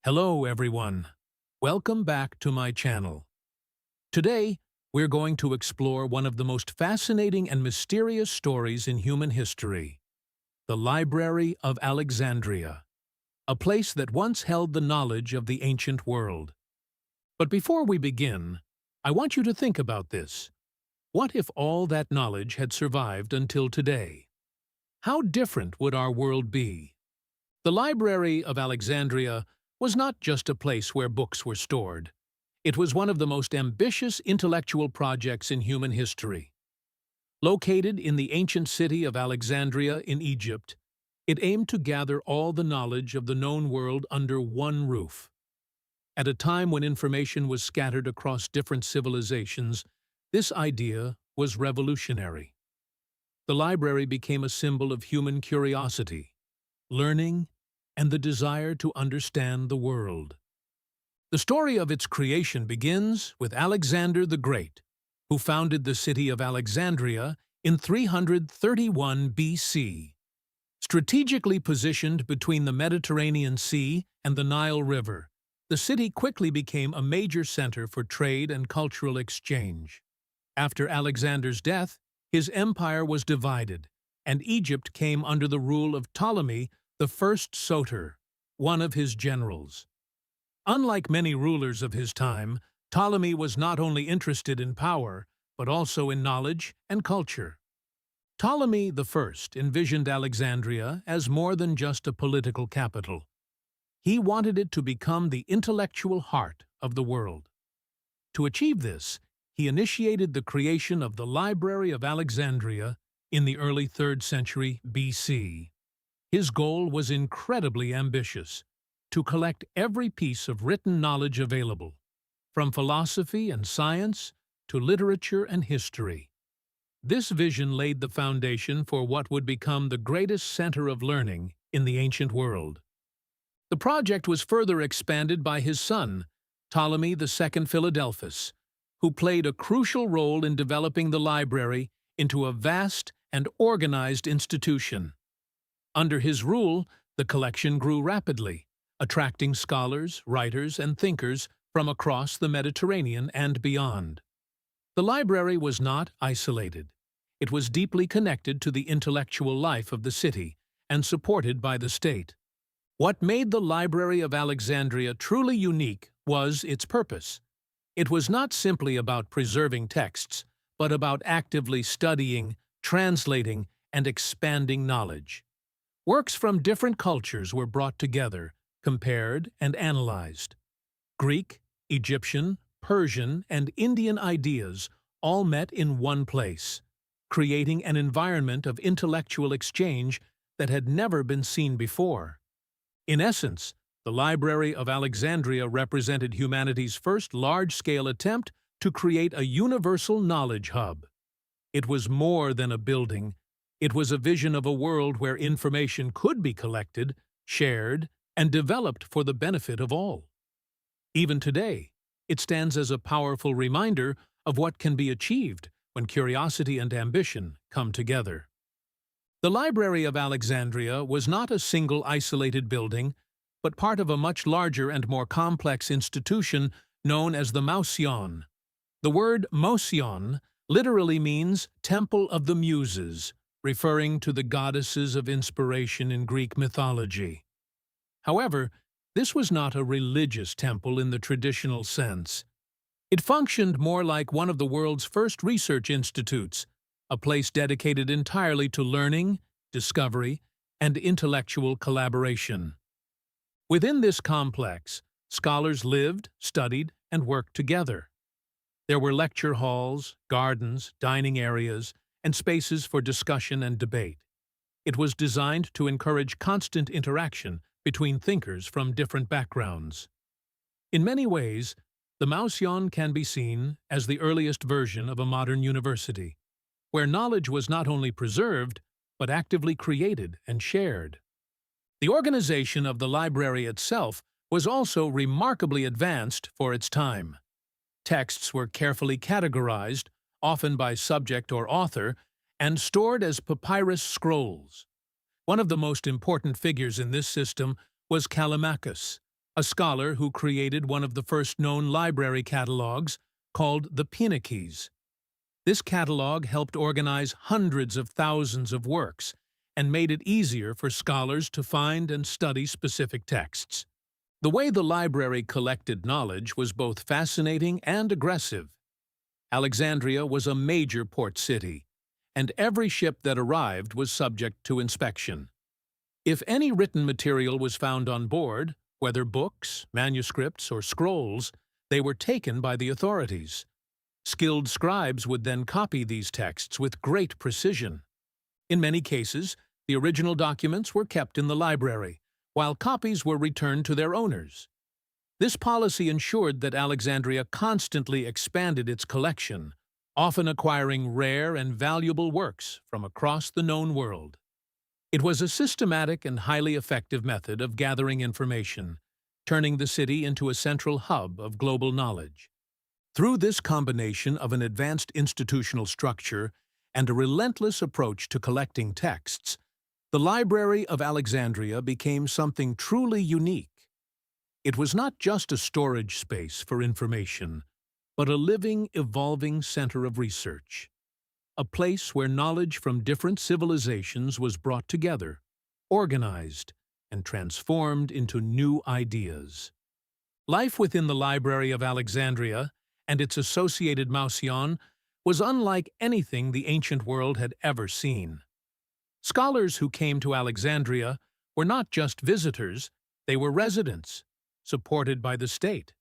Hello everyone. Welcome back to my channel. Today, we're going to explore one of the most fascinating and mysterious stories in human history, the Library of Alexandria, a place that once held the knowledge of the ancient world. But before we begin, I want you to think about this. What if all that knowledge had survived until today? How different would our world be? The Library of Alexandria was not just a place where books were stored. It was one of the most ambitious intellectual projects in human history. Located in the ancient city of Alexandria in Egypt, it aimed to gather all the knowledge of the known world under one roof. At a time when information was scattered across different civilizations, this idea was revolutionary. The library became a symbol of human curiosity, learning, and the desire to understand the world. The story of its creation begins with Alexander the Great, who founded the city of Alexandria in 331 BC. Strategically positioned between the Mediterranean Sea and the Nile River, the city quickly became a major center for trade and cultural exchange. After Alexander's death, his empire was divided, and Egypt came under the rule of Ptolemy, the first Soter, one of his generals. Unlike many rulers of his time, Ptolemy was not only interested in power, but also in knowledge and culture. Ptolemy I envisioned Alexandria as more than just a political capital. He wanted it to become the intellectual heart of the world. To achieve this, he initiated the creation of the Library of Alexandria in the early 3rd century BC. His goal was incredibly ambitious: to collect every piece of written knowledge available, from philosophy and science to literature and history. This vision laid the foundation for what would become the greatest center of learning in the ancient world. The project was further expanded by his son, Ptolemy II Philadelphus, who played a crucial role in developing the library into a vast and organized institution. Under his rule, the collection grew rapidly, attracting scholars, writers, and thinkers from across the Mediterranean and beyond. The library was not isolated. It was deeply connected to the intellectual life of the city and supported by the state. What made the Library of Alexandria truly unique was its purpose. It was not simply about preserving texts, but about actively studying, translating, and expanding knowledge. Works from different cultures were brought together, compared, and analyzed. Greek, Egyptian, Persian, and Indian ideas all met in one place, creating an environment of intellectual exchange that had never been seen before. In essence, the Library of Alexandria represented humanity's first large-scale attempt to create a universal knowledge hub. It was more than a building. It was a vision of a world where information could be collected, shared, and developed for the benefit of all. Even today, it stands as a powerful reminder of what can be achieved when curiosity and ambition come together. The Library of Alexandria was not a single isolated building, but part of a much larger and more complex institution known as the Mousion. The word Mousion literally means Temple of the Muses, referring to the goddesses of inspiration in Greek mythology. However, this was not a religious temple in the traditional sense. It functioned more like one of the world's first research institutes, a place dedicated entirely to learning, discovery, and intellectual collaboration. Within this complex, scholars lived, studied, and worked together. There were lecture halls, gardens, dining areas, and spaces for discussion and debate. It was designed to encourage constant interaction between thinkers from different backgrounds. In many ways, the Mousion can be seen as the earliest version of a modern university, where knowledge was not only preserved, but actively created and shared. The organization of the library itself was also remarkably advanced for its time. Texts were carefully categorized, often by subject or author, and stored as papyrus scrolls. One of the most important figures in this system was Callimachus, a scholar who created one of the first known library catalogs called the Pinnaces. This catalog helped organize hundreds of thousands of works and made it easier for scholars to find and study specific texts. The way the library collected knowledge was both fascinating and aggressive. Alexandria was a major port city, and every ship that arrived was subject to inspection. If any written material was found on board, whether books, manuscripts, or scrolls, they were taken by the authorities. Skilled scribes would then copy these texts with great precision. In many cases, the original documents were kept in the library, while copies were returned to their owners. This policy ensured that Alexandria constantly expanded its collection, often acquiring rare and valuable works from across the known world. It was a systematic and highly effective method of gathering information, turning the city into a central hub of global knowledge. Through this combination of an advanced institutional structure and a relentless approach to collecting texts, the Library of Alexandria became something truly unique. It was not just a storage space for information, but a living, evolving center of research. A place where knowledge from different civilizations was brought together, organized, and transformed into new ideas. Life within the Library of Alexandria and its associated Mousion was unlike anything the ancient world had ever seen. Scholars who came to Alexandria were not just visitors, they were residents, supported by the state.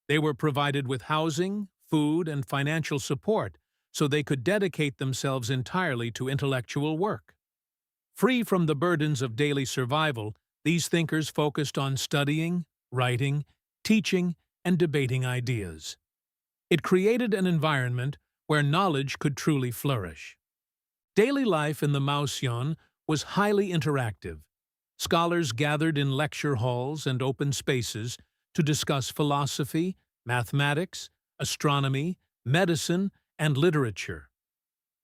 They were provided with housing, food, and financial support so they could dedicate themselves entirely to intellectual work. Free from the burdens of daily survival, these thinkers focused on studying, writing, teaching, and debating ideas. It created an environment where knowledge could truly flourish. Daily life in the Mousion was highly interactive. Scholars gathered in lecture halls and open spaces to discuss philosophy, mathematics, astronomy, medicine, and literature.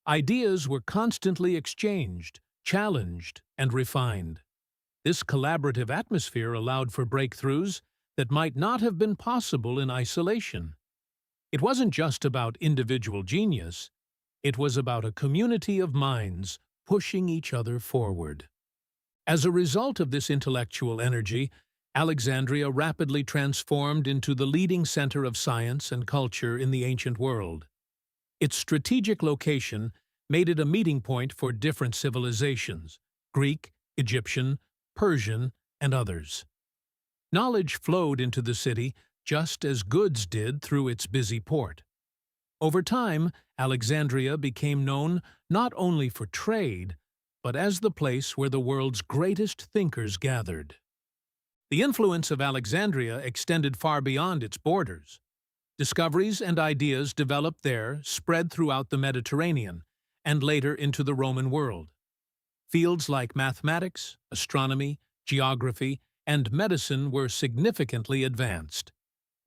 Ideas were constantly exchanged, challenged, and refined. This collaborative atmosphere allowed for breakthroughs that might not have been possible in isolation. It wasn't just about individual genius, it was about a community of minds pushing each other forward. As a result of this intellectual energy, Alexandria rapidly transformed into the leading center of science and culture in the ancient world. Its strategic location made it a meeting point for different civilizations: Greek, Egyptian, Persian, and others. Knowledge flowed into the city just as goods did through its busy port. Over time, Alexandria became known not only for trade, but as the place where the world's greatest thinkers gathered. The influence of Alexandria extended far beyond its borders. Discoveries and ideas developed there spread throughout the Mediterranean and later into the Roman world. Fields like mathematics, astronomy, geography, and medicine were significantly advanced.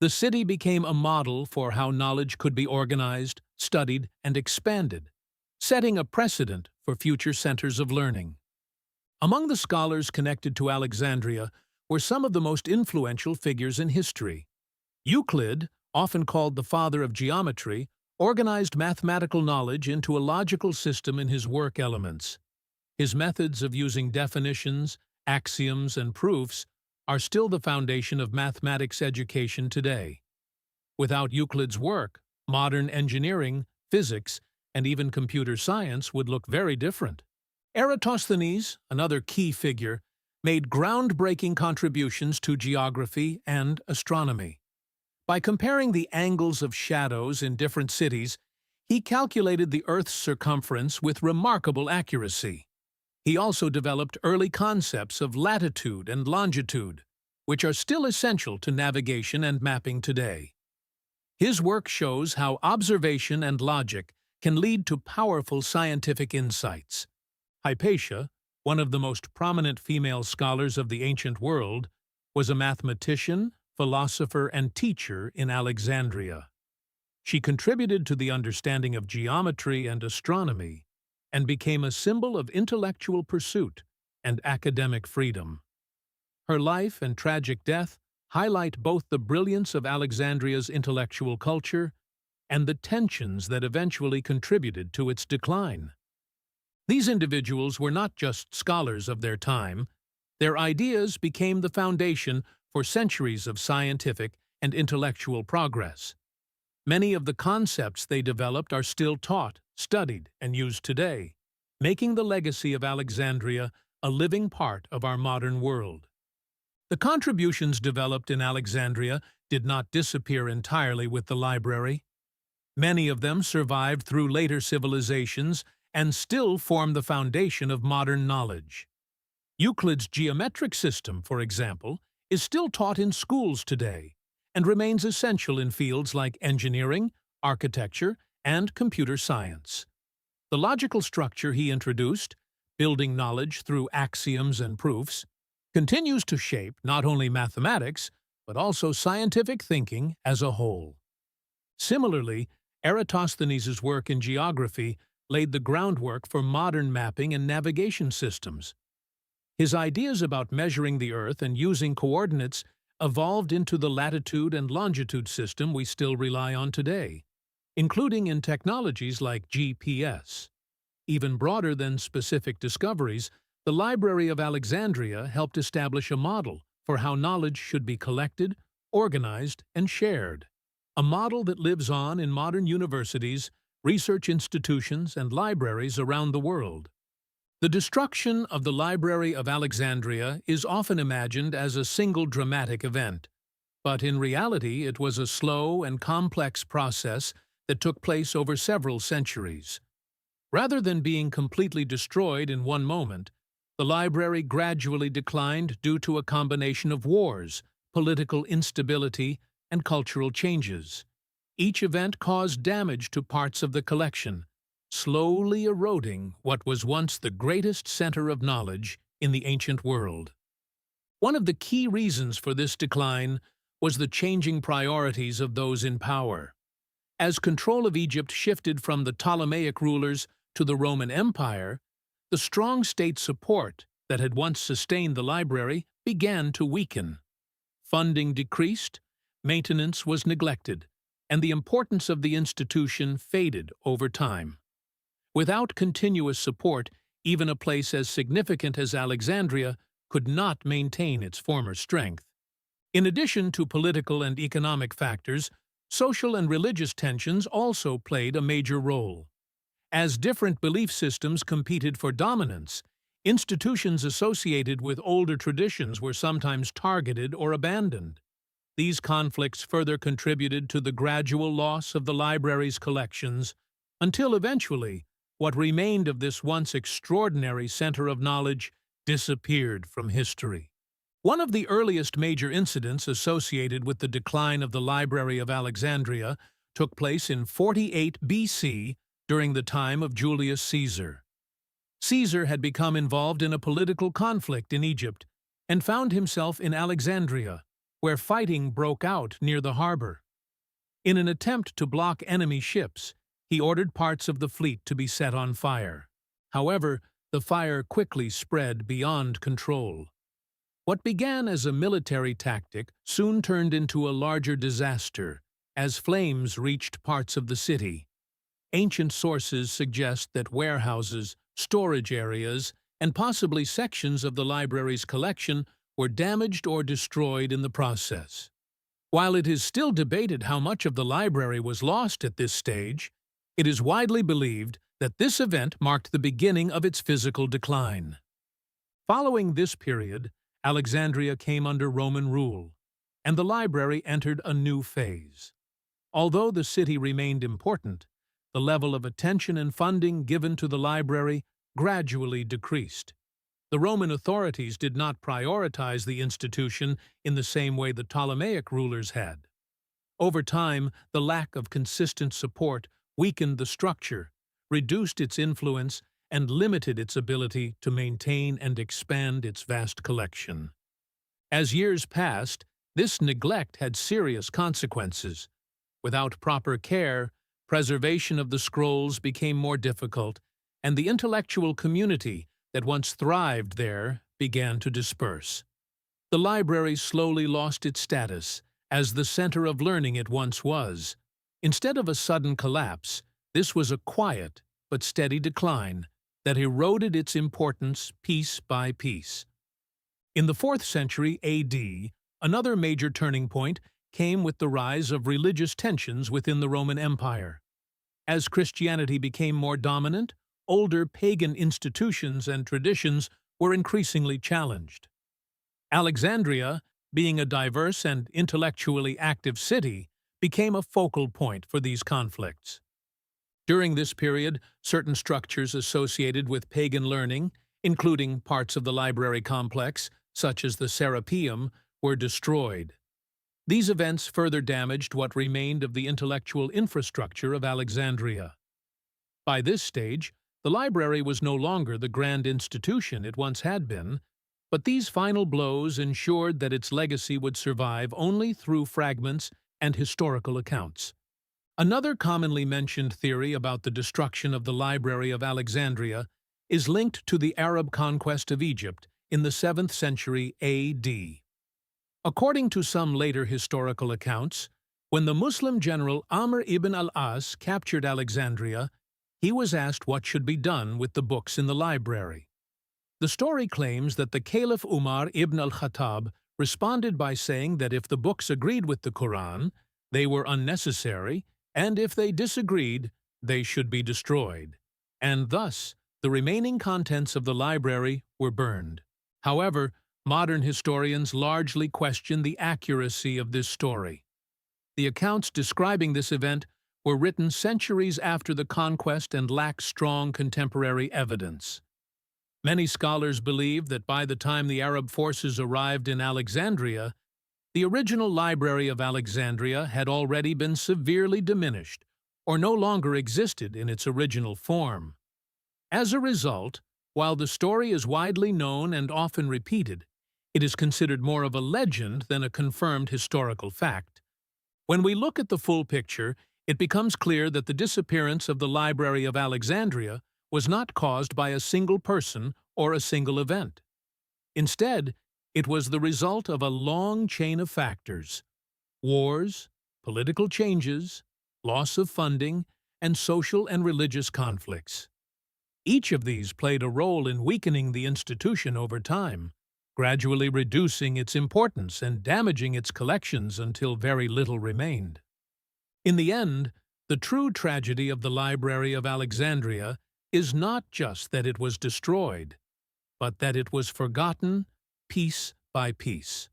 The city became a model for how knowledge could be organized, studied, and expanded, setting a precedent for future centers of learning. Among the scholars connected to Alexandria were some of the most influential figures in history. Euclid, often called the father of geometry, organized mathematical knowledge into a logical system in his work Elements. His methods of using definitions, axioms, and proofs are still the foundation of mathematics education today. Without Euclid's work, modern engineering, physics, and even computer science would look very different. Eratosthenes, another key figure, made groundbreaking contributions to geography and astronomy. By comparing the angles of shadows in different cities, he calculated the Earth's circumference with remarkable accuracy. He also developed early concepts of latitude and longitude, which are still essential to navigation and mapping today. His work shows how observation and logic can lead to powerful scientific insights. Hypatia, one of the most prominent female scholars of the ancient world, was a mathematician, philosopher, and teacher in Alexandria. She contributed to the understanding of geometry and astronomy, and became a symbol of intellectual pursuit and academic freedom. Her life and tragic death highlight both the brilliance of Alexandria's intellectual culture and the tensions that eventually contributed to its decline. These individuals were not just scholars of their time. Their ideas became the foundation for centuries of scientific and intellectual progress. Many of the concepts they developed are still taught, studied, and used today, making the legacy of Alexandria a living part of our modern world. The contributions developed in Alexandria did not disappear entirely with the library. Many of them survived through later civilizations and still form the foundation of modern knowledge. Euclid's geometric system, for example, is still taught in schools today and remains essential in fields like engineering, architecture, and computer science. The logical structure he introduced, building knowledge through axioms and proofs, continues to shape not only mathematics, but also scientific thinking as a whole. Similarly, Eratosthenes' work in geography laid the groundwork for modern mapping and navigation systems. His ideas about measuring the Earth and using coordinates evolved into the latitude and longitude system we still rely on today, including in technologies like GPS. Even broader than specific discoveries, the Library of Alexandria helped establish a model for how knowledge should be collected, organized, and shared. A model that lives on in modern universities, research institutions, and libraries around the world. The destruction of the Library of Alexandria is often imagined as a single dramatic event, but in reality it was a slow and complex process that took place over several centuries. Rather than being completely destroyed in one moment, the library gradually declined due to a combination of wars, political instability, and cultural changes. Each event caused damage to parts of the collection, slowly eroding what was once the greatest center of knowledge in the ancient world. One of the key reasons for this decline was the changing priorities of those in power. As control of Egypt shifted from the Ptolemaic rulers to the Roman Empire, the strong state support that had once sustained the library began to weaken. Funding decreased, maintenance was neglected, and the importance of the institution faded over time. Without continuous support, even a place as significant as Alexandria could not maintain its former strength. In addition to political and economic factors, social and religious tensions also played a major role. As different belief systems competed for dominance, institutions associated with older traditions were sometimes targeted or abandoned. These conflicts further contributed to the gradual loss of the library's collections, until eventually, what remained of this once extraordinary center of knowledge disappeared from history. One of the earliest major incidents associated with the decline of the Library of Alexandria took place in 48 BC during the time of Julius Caesar. Caesar had become involved in a political conflict in Egypt and found himself in Alexandria, where fighting broke out near the harbor. In an attempt to block enemy ships, he ordered parts of the fleet to be set on fire. However, the fire quickly spread beyond control. What began as a military tactic soon turned into a larger disaster as flames reached parts of the city. Ancient sources suggest that warehouses, storage areas, and possibly sections of the library's collection were damaged or destroyed in the process. While it is still debated how much of the library was lost at this stage, it is widely believed that this event marked the beginning of its physical decline. Following this period, Alexandria came under Roman rule, and the library entered a new phase. Although the city remained important, the level of attention and funding given to the library gradually decreased. The Roman authorities did not prioritize the institution in the same way the Ptolemaic rulers had. Over time, the lack of consistent support weakened the structure, reduced its influence, and limited its ability to maintain and expand its vast collection. As years passed, this neglect had serious consequences. Without proper care, preservation of the scrolls became more difficult, and the intellectual community that once thrived there began to disperse. The library slowly lost its status as the center of learning it once was. Instead of a sudden collapse, this was a quiet but steady decline that eroded its importance piece by piece. In the 4th century AD, another major turning point came with the rise of religious tensions within the Roman Empire. As Christianity became more dominant, older pagan institutions and traditions were increasingly challenged. Alexandria, being a diverse and intellectually active city, became a focal point for these conflicts. During this period, certain structures associated with pagan learning, including parts of the library complex, such as the Serapeum, were destroyed. These events further damaged what remained of the intellectual infrastructure of Alexandria. By this stage, the library was no longer the grand institution it once had been, but these final blows ensured that its legacy would survive only through fragments and historical accounts. Another commonly mentioned theory about the destruction of the Library of Alexandria is linked to the Arab conquest of Egypt in the 7th century AD. According to some later historical accounts, when the Muslim general Amr ibn al-As captured Alexandria, he was asked what should be done with the books in the library. The story claims that the Caliph Umar ibn al-Khattab responded by saying that if the books agreed with the Quran, they were unnecessary, and if they disagreed, they should be destroyed. And thus, the remaining contents of the library were burned. However, modern historians largely question the accuracy of this story. The accounts describing this event were written centuries after the conquest and lack strong contemporary evidence. Many scholars believe that by the time the Arab forces arrived in Alexandria, the original Library of Alexandria had already been severely diminished or no longer existed in its original form. As a result, while the story is widely known and often repeated, it is considered more of a legend than a confirmed historical fact. When we look at the full picture, it becomes clear that the disappearance of the Library of Alexandria was not caused by a single person or a single event. Instead, it was the result of a long chain of factors: wars, political changes, loss of funding, and social and religious conflicts. Each of these played a role in weakening the institution over time, gradually reducing its importance and damaging its collections until very little remained. In the end, the true tragedy of the Library of Alexandria is not just that it was destroyed, but that it was forgotten piece by piece.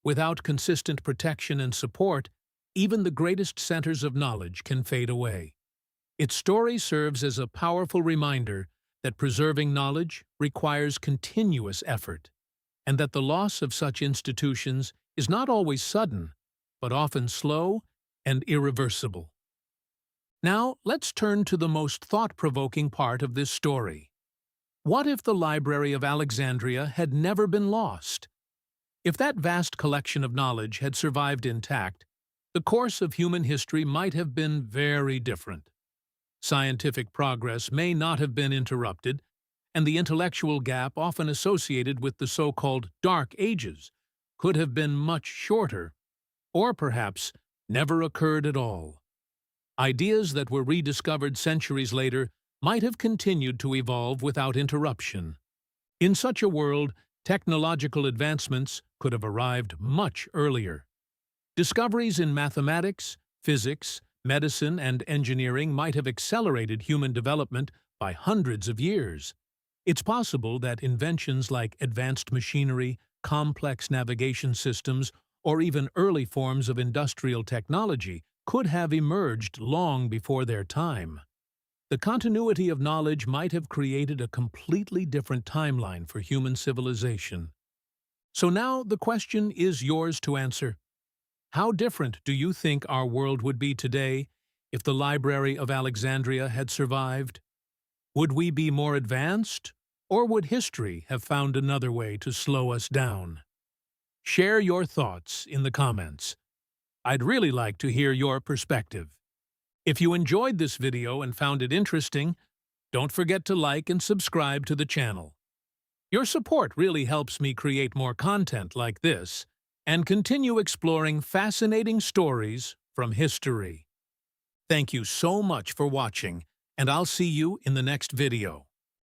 Without consistent protection and support, even the greatest centers of knowledge can fade away. Its story serves as a powerful reminder that preserving knowledge requires continuous effort, and that the loss of such institutions is not always sudden, but often slow and irreversible. Now, let's turn to the most thought-provoking part of this story. What if the Library of Alexandria had never been lost? If that vast collection of knowledge had survived intact, the course of human history might have been very different. Scientific progress may not have been interrupted, and the intellectual gap often associated with the so-called Dark Ages could have been much shorter, or perhaps never occurred at all. Ideas that were rediscovered centuries later might have continued to evolve without interruption. In such a world, technological advancements could have arrived much earlier. Discoveries in mathematics, physics, medicine, and engineering might have accelerated human development by hundreds of years. It's possible that inventions like advanced machinery, complex navigation systems, or even early forms of industrial technology could have emerged long before their time. The continuity of knowledge might have created a completely different timeline for human civilization. So now the question is yours to answer. How different do you think our world would be today if the Library of Alexandria had survived? Would we be more advanced, or would history have found another way to slow us down? Share your thoughts in the comments. I'd really like to hear your perspective. If you enjoyed this video and found it interesting, don't forget to like and subscribe to the channel. Your support really helps me create more content like this and continue exploring fascinating stories from history. Thank you so much for watching, and I'll see you in the next video.